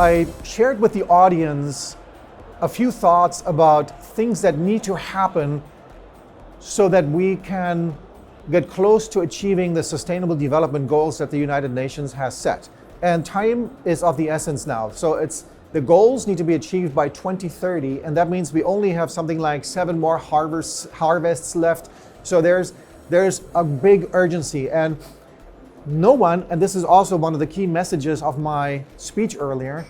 I shared with the audience a few thoughts about things that need to happen so that we can get close to achieving the Sustainable Development Goals that the United Nations has set. And time is of the essence now. So the goals need to be achieved by 2030, and that means we only have something like 7 more harvests left. So there's a big urgency, and no one, and this is also one of the key messages of my speech earlier,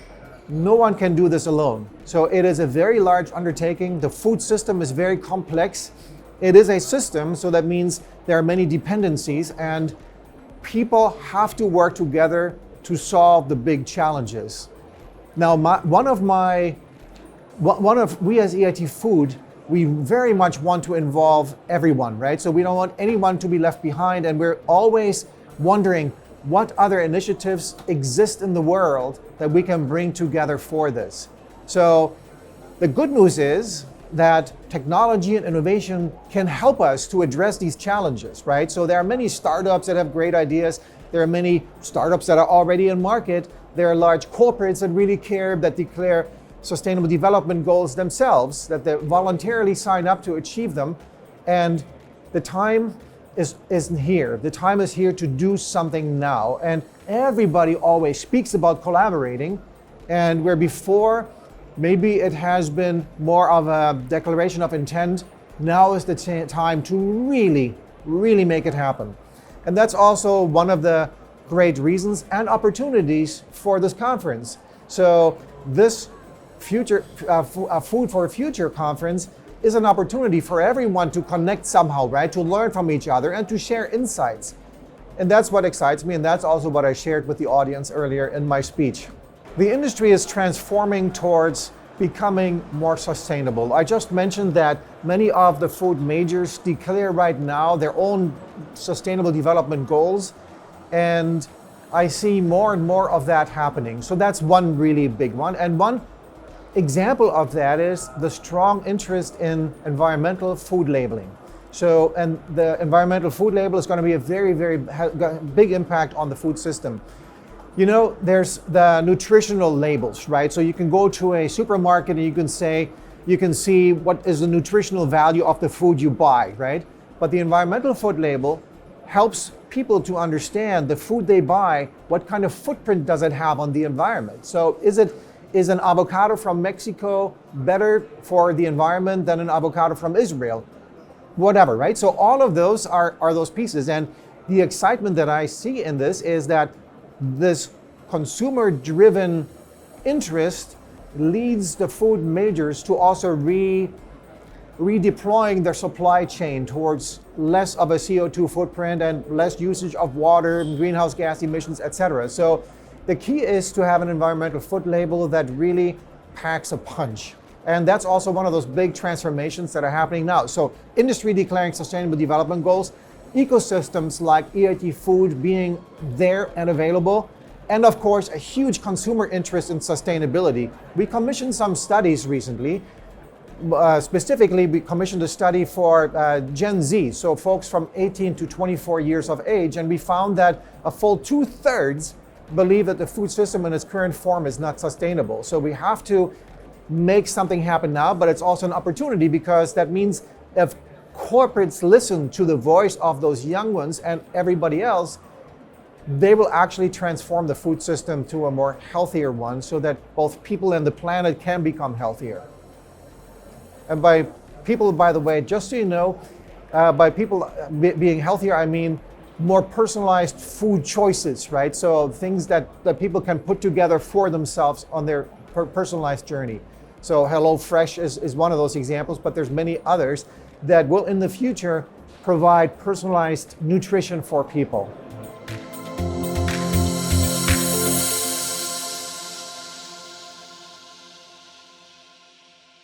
no one can do this alone. So it is a very large undertaking. The food system is very complex. It is a system, so that means there are many dependencies, and people have to work together to solve the big challenges. Now, we as EIT Food, we very much want to involve everyone, right? So we don't want anyone to be left behind, and we're always wondering what other initiatives exist in the world that we can bring together for this. So the good news is that technology and innovation can help us to address these challenges, right? So there are many startups that have great ideas. There are many startups that are already in market. There are large corporates that really care, that declare sustainable development goals themselves, that they voluntarily sign up to achieve them. And the time isn't here. The time is here to do something now. And everybody always speaks about collaborating. And where before, maybe it has been more of a declaration of intent, now is the time to really, really make it happen. And that's also one of the great reasons and opportunities for this conference. So this future Food for Future conference is an opportunity for everyone to connect somehow, right? To learn from each other and to share insights. And that's what excites me, and that's also what I shared with the audience earlier in my speech. The industry is transforming towards becoming more sustainable. I just mentioned that many of the food majors declare right now their own sustainable development goals, and I see more and more of that happening. So that's one really big one. And one example of that is the strong interest in environmental food labeling. So, and the environmental food label is going to be a very, very big impact on the food system. You know, there's the nutritional labels, right? So you can go to a supermarket and you can see what is the nutritional value of the food you buy, right? But the environmental food label helps people to understand the food they buy, what kind of footprint does it have on the environment? So is an avocado from Mexico better for the environment than an avocado from Israel? Whatever, right? So all of those are those pieces. And the excitement that I see in this is that this consumer-driven interest leads the food majors to also redeploying their supply chain towards less of a CO2 footprint and less usage of water, greenhouse gas emissions, etc. So the key is to have an environmental food label that really packs a punch. And that's also one of those big transformations that are happening now. So industry declaring sustainable development goals, ecosystems like EIT Food being there and available, and of course a huge consumer interest in sustainability. We commissioned some studies recently. Specifically, we commissioned a study for Gen Z, so folks from 18 to 24 years of age, and we found that a full 2/3 believe that the food system in its current form is not sustainable. So we have to make something happen now, but it's also an opportunity, because that means if corporates listen to the voice of those young ones and everybody else, they will actually transform the food system to a more healthier one, so that both people and the planet can become healthier. And by people, by the way, just so you know, by people being healthier, I mean more personalized food choices, right? So things that people can put together for themselves on their personalized journey. So HelloFresh is one of those examples, but there's many others that will in the future provide personalized nutrition for people.